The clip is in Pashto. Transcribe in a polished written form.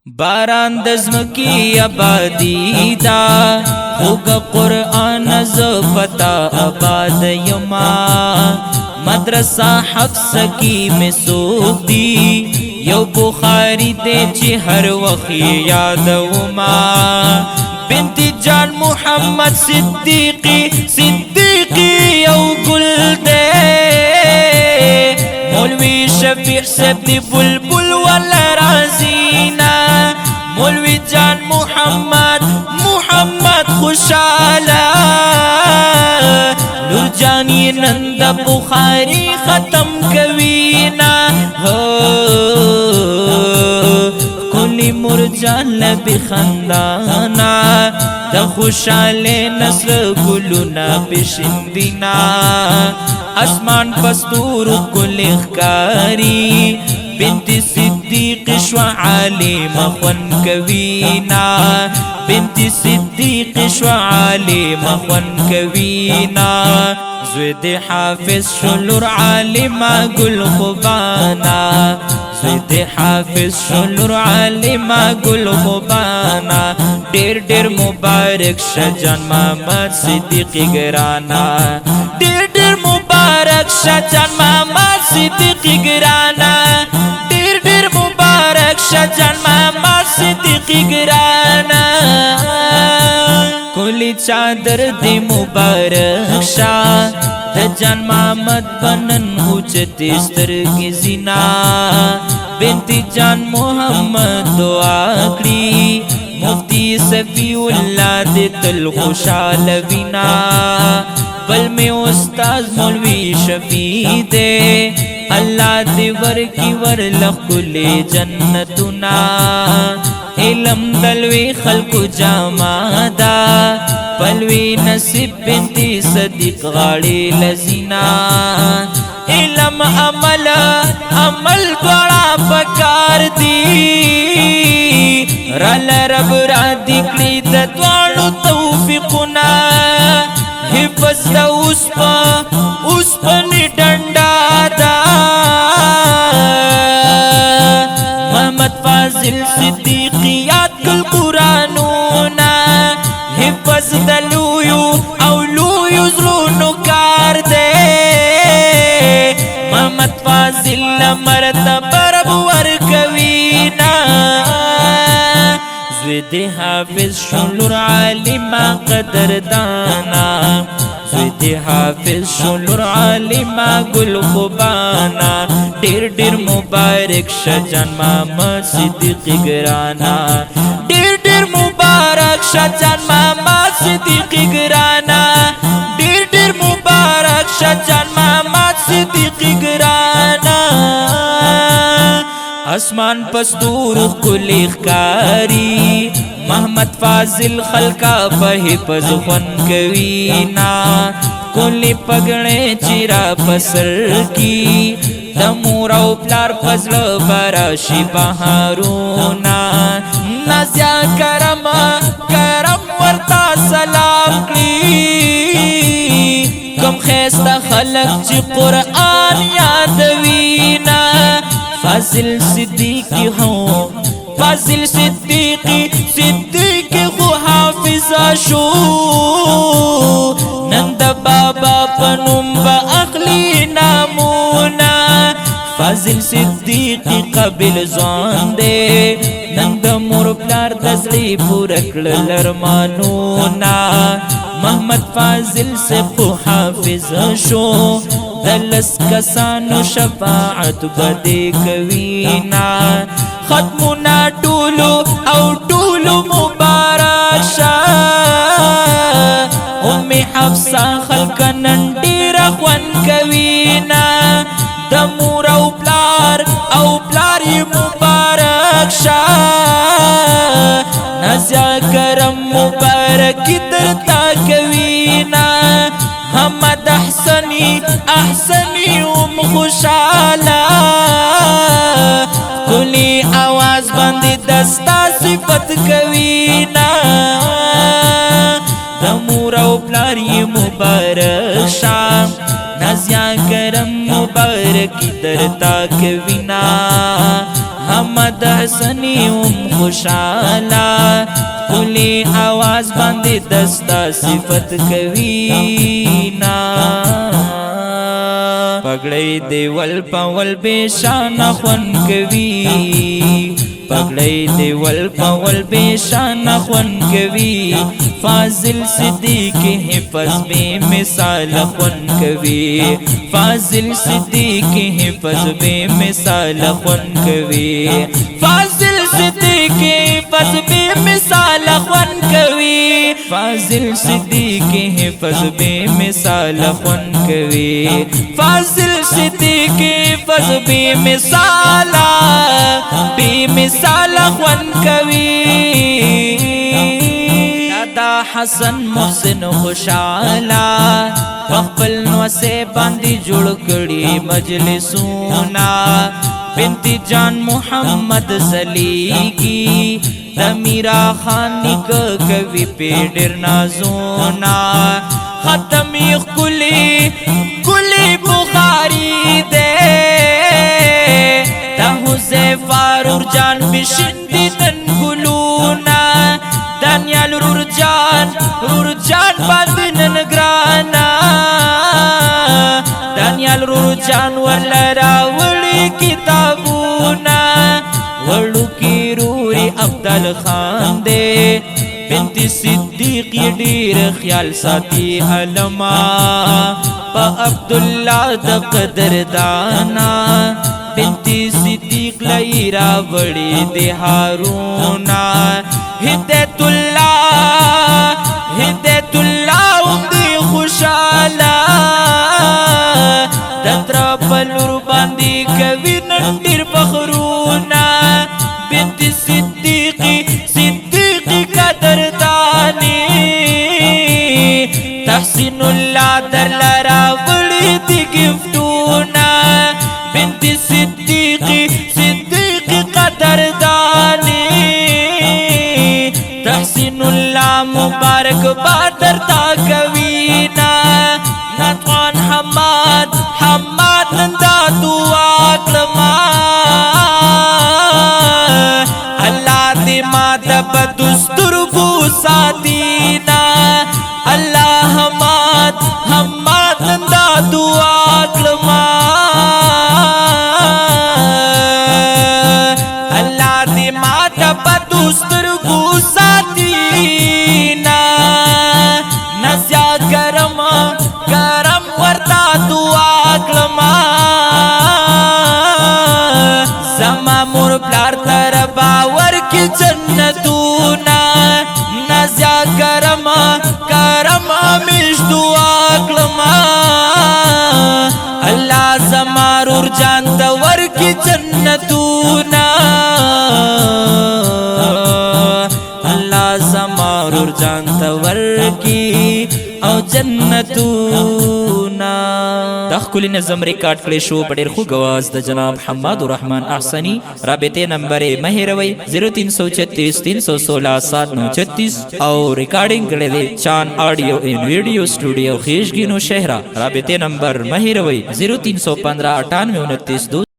باران د زمکی آبادی دا خوږ قرآن ز پتا آباد یما مدرسه حفظ کی می سوق دی یو بخاری دے چی هر وخت یادوما بنت جان محمد صدیقی یو گل دے مولوی شفیع صاحب دی بلبل والا رازینا مولوی جان محمد خوشالا نور جانی نند بخاری ختم کوینا کلی مرجان لبی خندانا دا خوشال نصر گلونا بشندینا اسمان پستور کل اخکاری بنت صدیق شوا عالم خون کوینا بنت صدیق شوا عالم خون کوینا زوید حافظ شلور عالم گل خوبانا زوید حافظ شلور عالم گل خوبانا ډیر ډیر مبارک شجان محمد صدیق گرانا ډیر ډیر مبارک شجان محمد صدیق گرانا ډیر ډیر مبارک شجان محمد صدیق گرانا کولی چادر دی مبارک شا د جان محمد بنن اوچتی سترګې زینا بنت جان محمد دعا کړی مفتی صفی اللہ دے تل خوشحال وینا بل میں استاذ مولوی شفیع دے اللہ دے ورکی ورلخ کلے جنتنا علم دلوی خلق جامادا پلوی نصیب بنتی صدیق غاڑی لزینا علم عمل بڑا پکار دی رال رب را دکلی ددوانو توفیقنا حفظ دا اسپنی ڈنڈا دا محمد فاضل صدیقیات کل قرآنونا حفظ دا لویو او لویو زلونو کار دے محمد فاضل مرتبہ رب ورکوینا زوید حافظ شلور عالم قدر دانا زوید حافظ شلور عالم گل خوبانا ډیر ډیر مبارک شجان محمد صدیق گرانا ډیر ډیر مبارک شجان محمد صدیق گرانا ډیر ډیر مبارک شجان محمد صدیق گرانا اسمان پستور کل اخکاری محمد فاضل خلقا پہپز خون کوینا کلی پگڑے چیرا پسر کی دمور او پلار فضل براشی بہارونا نازیا کرم ورطا سلام کلی کم خیستا خلق چی قرآن یادوینا فاضل صدیقی ہوں فاضل صدیقی خو حافظہ شو نند بابا پنم با اخلی نامونا فاضل صدیقی قبل زان دے نند مور پلار دزلی پورکل لرمانونا محمد فاضل سے خو حافظہ شو دلس کسانو شفاعت بدے کوینا ختمنا ٹولو او ٹولو مبارک شا ام حفصہ خلق ننڈیر خوان کوینا دمور او پلار مبارک شا نازیا کرم مبارک درتا کوینا حمد احسنی ام خوشالا کلی آواز بندی دستا صفت کوینا دمور او پلاری مبارک شام نازیا کرم مبارک بر کی درتا کوینا حمد حسنی خوشالا کلی آواز باندې دستا صفت کوینا پګړی دیول پاول بشان خون کوي پګړی دیول پاول بشان خون کوي فاضل صدیق حفظ بے مثال خون کوي فاضل صدیق حفظ بے مثال خون کوي فاضل صدیق حفظ بے مثال خون کوي فاضل صدیق حفظ بے مثال خون کوي فاضل صدیق حفظ بے مثال خون کوي دا حسن محسن خوشالا خپل نو سے باندې جوړ کړي مجلسونا بنت جان محمد زلیگی دمیرا خانی کوي په ډیر نازونا ختمی کلی کلی بخاری دے دا حذیفہ رور جان بشندی تن گلونا دانیال رور جان باندې نگرانا دانیال رور جان ورلا راوړي کتابونا وړو کی روري افضل خان دے بنت صدیق ډیر خیال ساتي علما په عبدالله د قدر دانا بنت صدیق لیرا وړي د هارونا هدایت الله دی خوشاله دتر پلور باندې کوي نن ډیر فخرونا بنت صدیقی قدردانی تحسین الله دلرا وړي دی گفتونا بنت صدیقی قدردانی تحسین الله مبارک بادر تا کوینا نتوان حماد نندا دعا کلما اللہ دی مات بدستر بو ساتینا اللہ حماد نندا دعا کلما اللہ دی مات بدستر بو ساتینا نزیا کرم ورتا دعا کلما زما مور پلار تر باور کی جنتونا نزیا کرم امیش دعا کلما اللہ زما رور جان تور کی جنتونا اللہ زما رور جان تور کی او جنتونا دا خکلی نظم ریکارڈ کلی شو پڑیر خوگ آواز دا جناب حماد الرحمن احسانی رابطے نمبر مہروی 0336 316 7936 اور ریکارڈنگ کلی دے چان آڈیو ان ویڈیو اسٹوڈیو خیشگینو شہرہ رابطے نمبر مہروی 0315 98 29